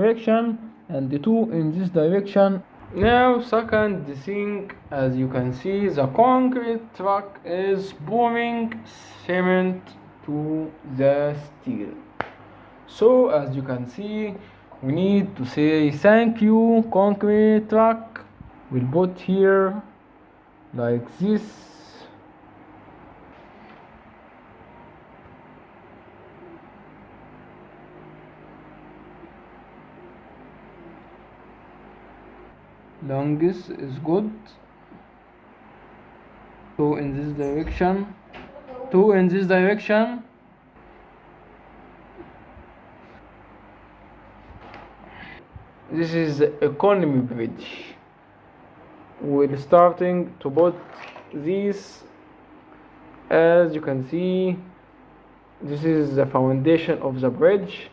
direction and 2 in this direction. Now second thing, as you can see, the concrete truck is pouring cement to the steel. So as you can see, we need to say thank you concrete truck. We'll put here like this. Longest is good. 2 in this direction. 2 in this direction. This is the economy bridge. We're starting to put these. As you can see, this is the foundation of the bridge.